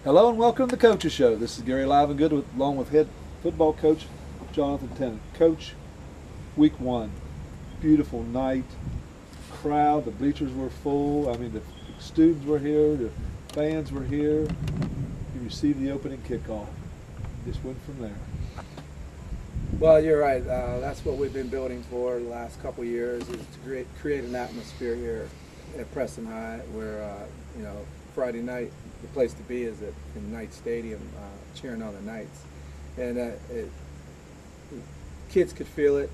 Hello and welcome to the Coaches Show. This is Gary Livengood along with head football coach Jonathan Tennent. Coach, week one, beautiful night, crowd, the bleachers were full. I mean, the students were here, the fans were here. You received the opening kickoff. Just went from there. Well, you're right. That's what we've been building for the last couple of years, is to create an atmosphere here at Preston Knight where, Friday night, the place to be is in Knight Stadium, cheering on the Knights. And kids could feel it.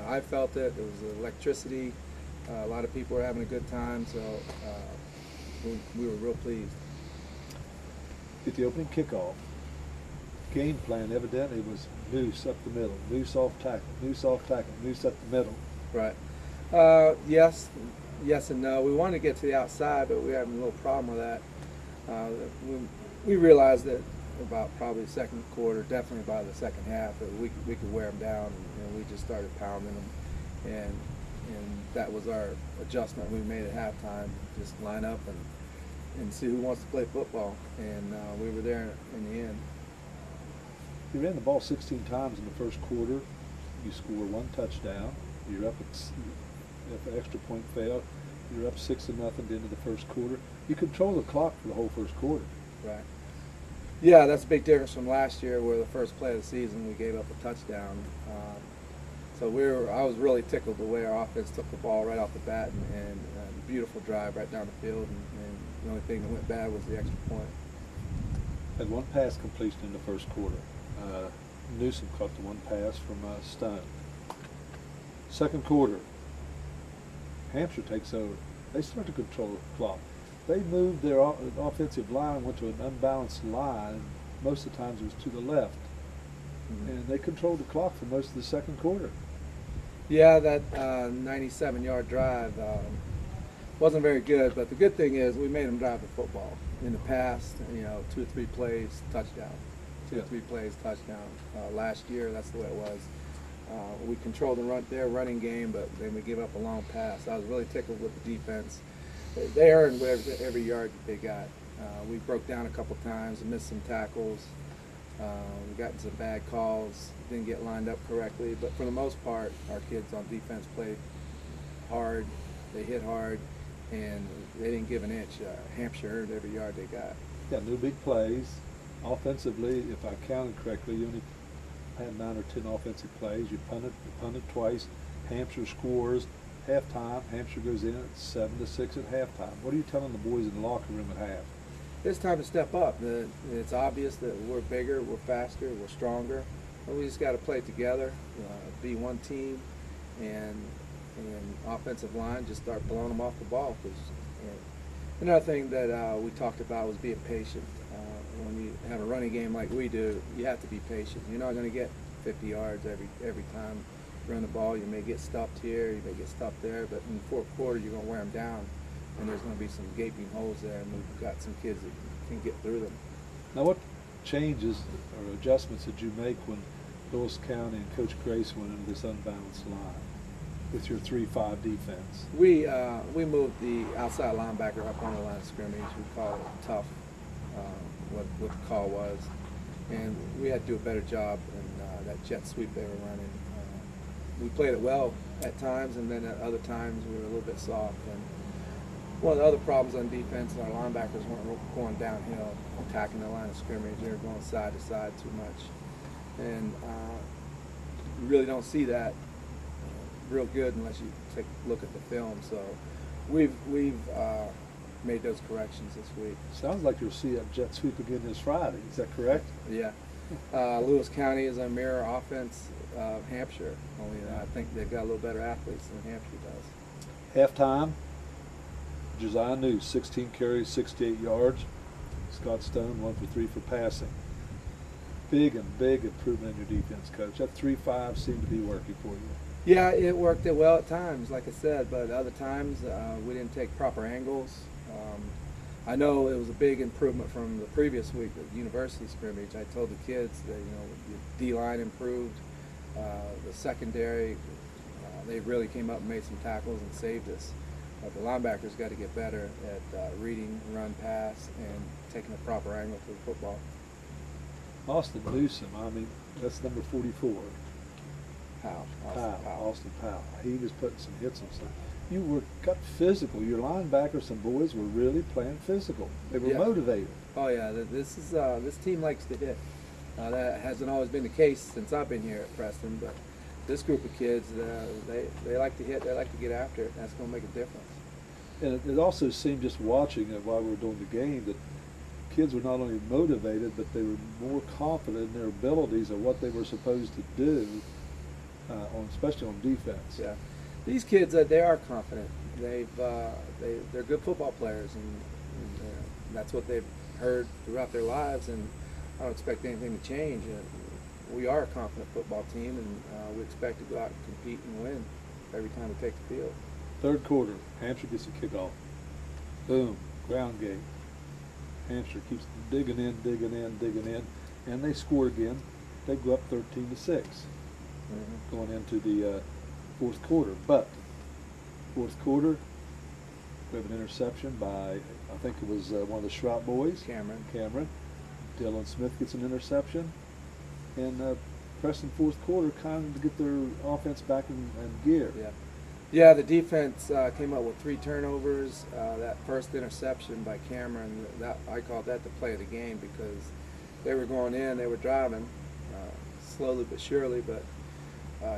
I felt it. There was electricity. A lot of people were having a good time, so we were real pleased. At the opening kickoff, game plan evidently was noose up the middle, noose off tackle, noose off tackle, noose up the middle. Right. Yes and no. We wanted to get to the outside, but we had a little problem with that. We realized that about probably the second quarter, definitely by the second half, that we could wear them down, and we just started pounding them, and that was our adjustment we made at halftime. Just line up and see who wants to play football, and we were there in the end. You ran the ball 16 times in the first quarter. You score one touchdown. You're up if an extra point failed. You're up 6-0 at the end of the first quarter. You control the clock for the whole first quarter. Right. Yeah, that's a big difference from last year, where the first play of the season we gave up a touchdown. So I was really tickled the way our offense took the ball right off the bat, and beautiful drive right down the field. And the only thing that went bad was the extra point. Had one pass completion in the first quarter. Newsom caught the one pass from Stone. Second quarter, Hampshire takes over. They start to control the clock. They moved their offensive line, went to an unbalanced line. Most of the times it was to the left. Mm-hmm. And they controlled the clock for most of the second quarter. Yeah, that 97-yard drive wasn't very good, but the good thing is we made them drive the football. In the past, 2 or 3 plays, touchdown. 2 or 3 plays, touchdown. Last year, that's the way it was. We controlled their running game, but then we gave up a long pass. I was really tickled with the defense. They earned every yard that they got. We broke down a couple times and missed some tackles. We got some bad calls, didn't get lined up correctly, but for the most part, our kids on defense played hard. They hit hard, and they didn't give an inch. Hampshire earned every yard they got. Yeah, no big plays. Offensively, if I counted correctly, you only had 9 or 10 offensive plays. You punted twice. Hampshire scores. Halftime, Hampshire goes in at 7-6 at halftime. What are you telling the boys in the locker room at half? It's time to step up. It's obvious that we're bigger, we're faster, we're stronger. But we just got to play together, be one team, and offensive line just start blowing them off the ball. Another thing that we talked about was being patient. When you have a running game like we do, you have to be patient. You're not going to get 50 yards every time you run the ball. You may get stopped here, you may get stopped there, but in the fourth quarter you're going to wear them down, and there's going to be some gaping holes there, and we've got some kids that can get through them. Now, what changes or adjustments did you make when Lewis County and Coach Grace went into this unbalanced line with your 3-5 defense? We moved the outside linebacker up on the line of scrimmage. We call it tough, what the call was, and we had to do a better job in that jet sweep they were running. We played it well at times, and then at other times we were a little bit soft. And one of the other problems on defense, our linebackers weren't going downhill, attacking the line of scrimmage. They were going side to side too much, and you really don't see that real good unless you take a look at the film. So we've made those corrections this week. Sounds like you'll see a jet sweep again this Friday. Is that correct? Yeah. Lewis County is a mirror offense of Hampshire, only I think they've got a little better athletes than Hampshire does. Halftime, Josiah News, 16 carries, 68 yards. Scott Stone, 1 for 3 for passing. Big improvement in your defense, Coach. That 3-5 seemed to be working for you. Yeah, it worked well at times, like I said, but other times we didn't take proper angles. I know it was a big improvement from the previous week, the university scrimmage. I told the kids that the D-line improved, the secondary, they really came up and made some tackles and saved us. But the linebackers got to get better at reading, run, pass, and taking the proper angle for the football. Austin Newsom, I mean, that's number 44. Austin Powell. He was putting some hits on some. You got physical. Your linebackers, some boys were really playing physical. They were motivated. Oh yeah, this team likes to hit. That hasn't always been the case since I've been here at Preston, but this group of kids, they like to hit. They like to get after it. That's going to make a difference. And it also seemed, just watching it while we were doing the game, that kids were not only motivated, but they were more confident in their abilities of what they were supposed to do, especially on defense. Yeah, these kids, they are confident. They're good football players, and that's what they've heard throughout their lives. And I don't expect anything to change. We are a confident football team, and we expect to go out and compete and win every time we take the field. Third quarter, Hampshire gets a kickoff. Boom, ground game. Hampshire keeps digging in, and they score again. They go up 13-6, going into the fourth quarter. But fourth quarter, we have an interception by, I think it was one of the Schropp boys, Cameron. Dylan Smith gets an interception, and Preston fourth quarter kind of to get their offense back in gear. Yeah, the defense came up with 3 turnovers. That first interception by Cameron, I called that the play of the game, because they were going in, they were driving slowly but surely, but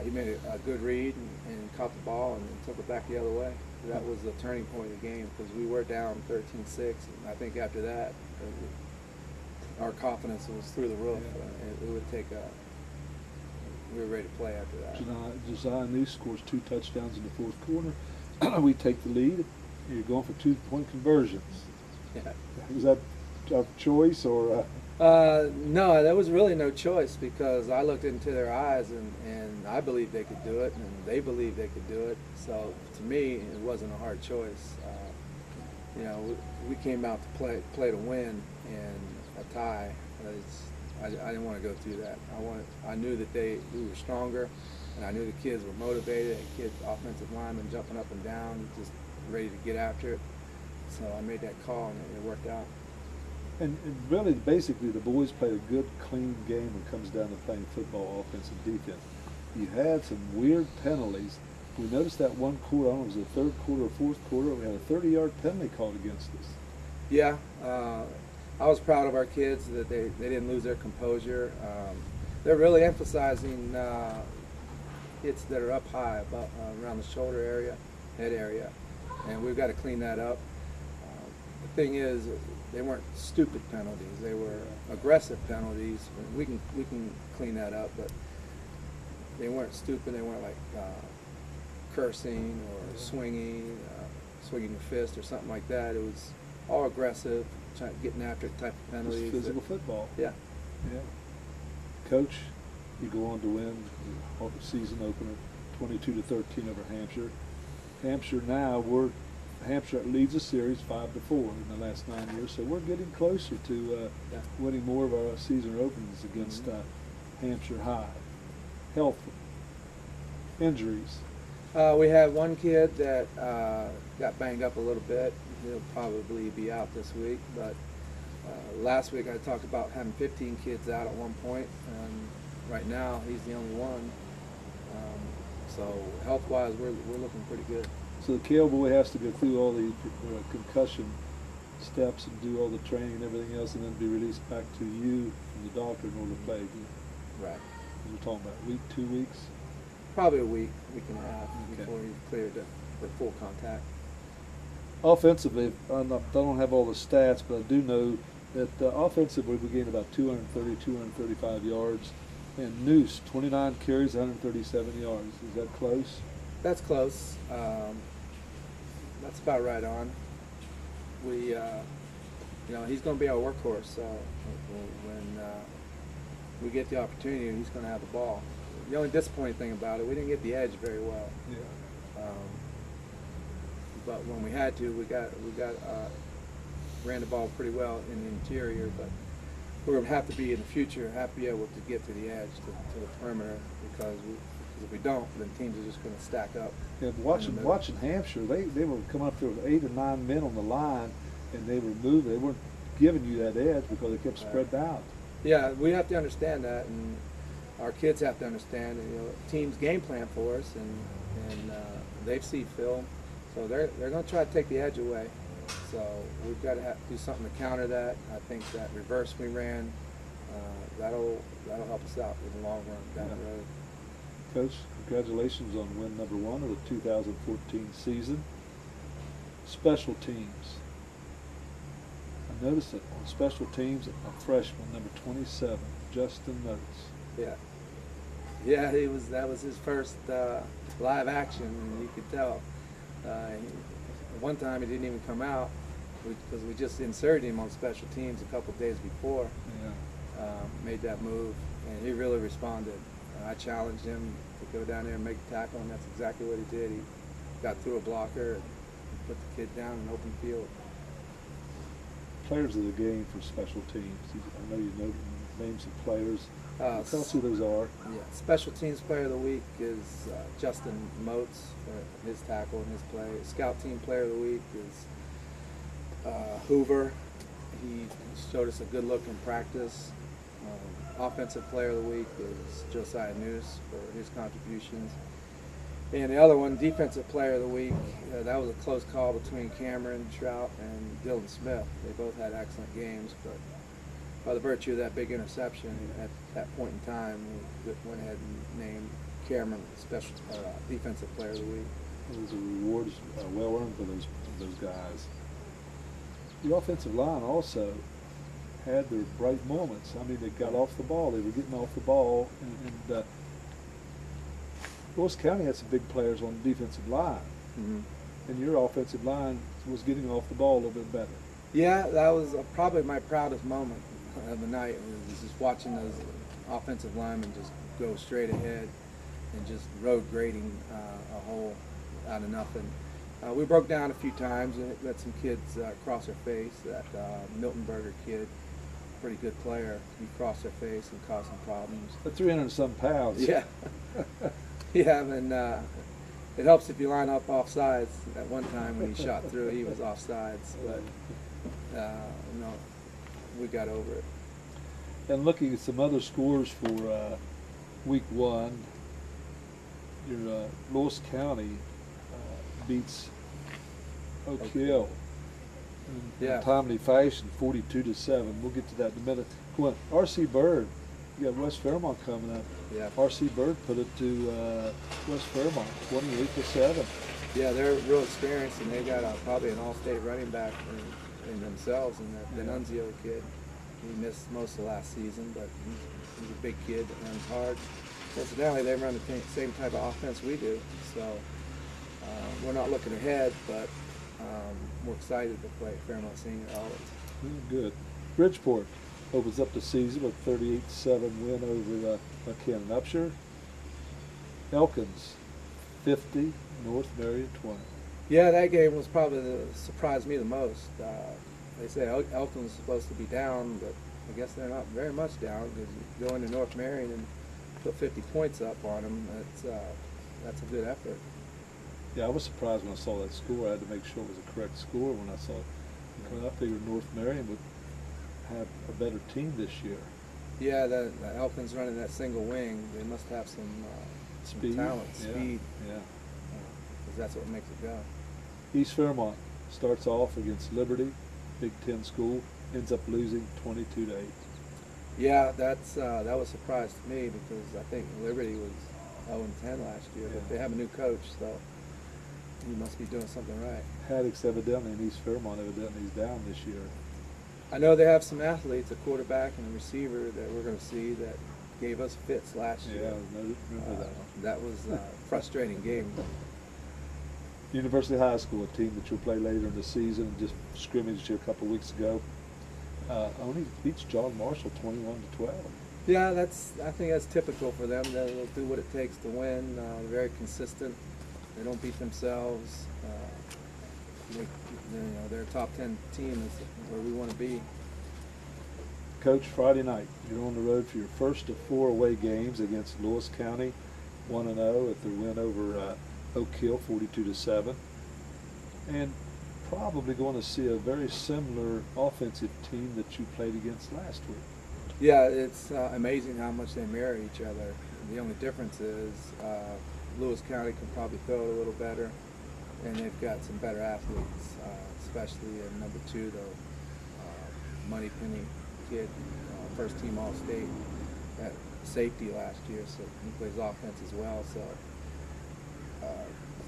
he made a good read and caught the ball and took it back the other way. That was the turning point of the game, because we were down 13-6, and I think after that, our confidence was through the roof. It would take we were ready to play after that. Josiah New scores 2 touchdowns in the fourth quarter. We take the lead. You're going for 2-point conversions. Yeah. Was that a choice or? No, there was really no choice, because I looked into their eyes and I believed they could do it, and they believed they could do it. So to me, it wasn't a hard choice. We came out to play to win, and a tie. I didn't want to go through that. I knew that we were stronger, and I knew the kids were motivated. The kids, offensive linemen, jumping up and down, just ready to get after it. So I made that call, and it worked out. And really, basically, the boys played a good, clean game when it comes down to playing football, offense and defense. You had some weird penalties. We noticed that one quarter, I don't know, it was the third quarter or fourth quarter, we had a 30-yard penalty called against us. Yeah. I was proud of our kids that they didn't lose their composure. They're really emphasizing hits that are up high, around the shoulder area, head area, and we've got to clean that up. The thing is, they weren't stupid penalties; they were aggressive penalties. We can clean that up, but they weren't stupid. They weren't like cursing or swinging your fist or something like that. It was all aggressive, getting after it type of penalties. It's physical football. Yeah. Coach, you go on to win the season opener, 22-13 over Hampshire. Hampshire leads the series 5-4 in the last 9 years, so we're getting closer to winning more of our season openings against Hampshire High. Health, injuries. We had one kid that got banged up a little bit. He'll probably be out this week, but last week I talked about having 15 kids out at one point, and right now he's the only one. So health-wise, we're looking pretty good. So the Kale boy has to go through all the concussion steps and do all the training and everything else, and then be released back to you from the doctor in order to play again. Right. We're talking about a week, 2 weeks? Probably a week and a half before he's cleared for full contact. Offensively, I don't have all the stats, but I do know that offensively we gained about 230, 235 yards. And Noose, 29 carries, 137 yards. Is that close? That's close. That's about right on. He's going to be our workhorse. So when we get the opportunity, he's going to have the ball. The only disappointing thing about it, we didn't get the edge very well. Yeah. But when we had to, we ran the ball pretty well in the interior. But we're going to have to be in the future, have to be able to get to the edge, to the perimeter, because if we don't, then teams are just going to stack up. Yeah, watching Hampshire, they were coming up there with 8 or 9 men on the line, and they were moving. They weren't giving you that edge because they kept spread out. Yeah, we have to understand that, and our kids have to understand. And, teams game plan for us, and they've seen film, so they're going to try to take the edge away. So we've got to do something to counter that. I think that reverse we ran, that'll help us out in the long run down the road. Coach, congratulations on win number 1 of the 2014 season. Special teams. I noticed that on special teams, a freshman, number 27, Justin Notes. Yeah, that was his first live action, and you could tell. One time he didn't even come out because we just inserted him on special teams a couple of days before. Made that move, and he really responded. I challenged him to go down there and make a tackle, and that's exactly what he did. He got through a blocker and put the kid down in open field. Players of the game for special teams. I know you know names of players. Tell us who those are. Yeah, special teams player of the week is Justin Motes for his tackle and his play. Scout team player of the week is Hoover. He showed us a good look in practice. Offensive player of the week is Josiah Noose for his contributions. And the other one, defensive player of the week, that was a close call between Cameron Trout and Dylan Smith. They both had excellent games, but by the virtue of that big interception at that point in time, we went ahead and named Cameron special defensive player of the week. Those rewards well earned for those guys. The offensive line also had their bright moments. I mean, they got off the ball. They were getting off the ball, and Lewis County had some big players on the defensive line, and your offensive line was getting off the ball a little bit better. Yeah, that was probably my proudest moment of the night. Was just watching those offensive linemen just go straight ahead and just road grading a hole out of nothing. We broke down a few times and let some kids cross their face. That Miltonberger kid, pretty good player, he crossed their face and caused some problems. But 300-some pounds. Yeah. Yeah, and it helps if you line up offsides. At one time when he shot through, he was offsides, but no, we got over it. And looking at some other scores for week 1, your Lewis County beats Oak Hill in timely fashion, 42-7. We'll get to that in a minute. Come on, R.C. Bird. You got West Fairmont coming up. Yeah. R.C. Bird put it to West Fairmont, 28-7. Yeah, they're real experienced, and they got probably an all-state running back in themselves, and that Denunzio kid. He missed most of last season, but he's a big kid that runs hard. Incidentally, they run the same type of offense we do, so we're not looking ahead, but we're excited to play Fairmont Senior always. Good. Bridgeport opens up the season with 38-7 win over Cannon Upshur. Elkins 50, North Marion 20. Yeah, that game was probably surprised me the most. They say Elkins is supposed to be down, but I guess they're not very much down because you go into North Marion and put 50 points up on them. That's a good effort. Yeah, I was surprised when I saw that score. I had to make sure it was a correct score when I saw it. Because I figured North Marion would have a better team this year. Yeah, the Elkins running that single wing. They must have some talent, speed. Yeah. Because that's what makes it go. East Fairmont starts off against Liberty, Big Ten school, ends up losing 22-8. Yeah, that was a surprise to me because I think Liberty was 0-10 last year, but they have a new coach, so he must be doing something right. Haddix evidently and East Fairmont evidently is down this year. I know they have some athletes, a quarterback and a receiver that we're going to see that gave us fits last year. Yeah, I remember that. That was a frustrating game. University High School, a team that you'll play later in the season, just scrimmaged here a couple of weeks ago, only beats John Marshall 21-12. Yeah, I think that's typical for them. They'll do what it takes to win. They're very consistent. They don't beat themselves. They're a top 10 team is where we want to be. Coach, Friday night, you're on the road for your first of 4 away games against Lewis County, 1-0 at their win over Oak Hill, 42-7. And probably going to see a very similar offensive team that you played against last week. Yeah, it's amazing how much they mirror each other. The only difference is Lewis County can probably throw it a little better, and they've got some better athletes, especially in number 2, the Moneypenny kid, first team All-State at safety last year, so he plays offense as well. So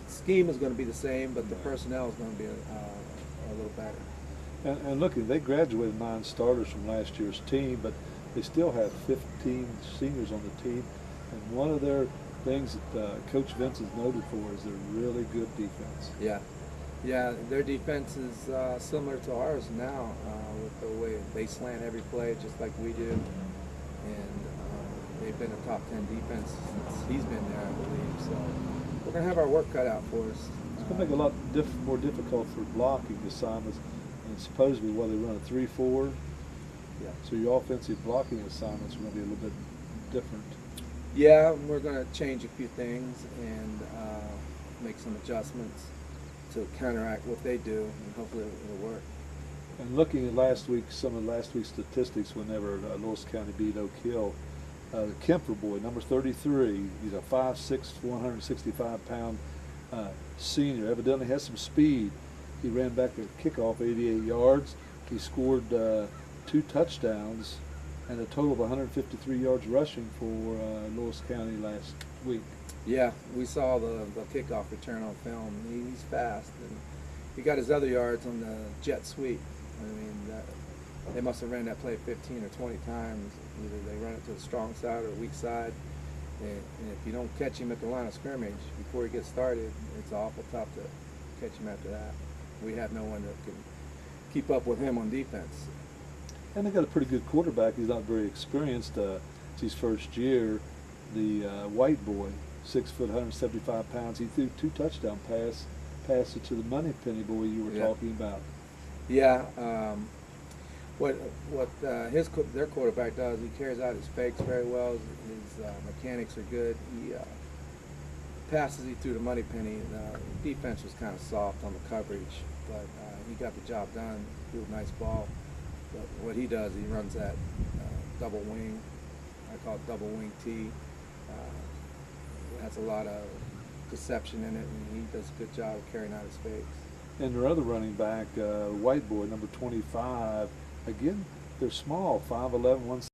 scheme is going to be the same, but the personnel is going to be a little better. And looking, they graduated 9 starters from last year's team, but they still have 15 seniors on the team. And one of their things that Coach Vince is noted for is their really good defense. Yeah, their defense is similar to ours now, with the way they slant every play just like we do. And they've been a top 10 defense since he's been there, I believe. So we're going to have our work cut out for us. It's going to make it a lot more difficult for blocking assignments. And supposedly, they run a 3-4. Yeah. So your offensive blocking assignments are going to be a little bit different. Yeah, we're going to change a few things and make some adjustments to counteract what they do, and hopefully it'll work. And looking at some of last week's statistics, whenever Lewis County beat Oak Hill, the Kemper boy, number 33, he's a 5'6", 165-pound senior. Evidently has some speed. He ran back a kickoff 88 yards. He scored 2 touchdowns and a total of 153 yards rushing for Lewis County last week. Yeah, we saw the kickoff return on film. He's fast, and he got his other yards on the jet sweep. I mean, they must have ran that play 15 or 20 times. Either they run it to the strong side or weak side, and if you don't catch him at the line of scrimmage before he gets started, it's awful tough to catch him after that. We have no one that can keep up with him on defense. And they got a pretty good quarterback. He's not very experienced. It's his first year. The white boy, 6 foot, 175 pounds. He threw 2 touchdown passes to the Moneypenny boy you were talking about. Yeah. What their quarterback does, he carries out his fakes very well. His mechanics are good. He passes he threw to Moneypenny. The defense was kind of soft on the coverage, but he got the job done. Threw a nice ball. But what he does, he runs that double wing. I call it double wing T. It has a lot of deception in it, and he does a good job of carrying out his fakes. And their other running back, white boy, number 25, again, they're small, 5'11", 170.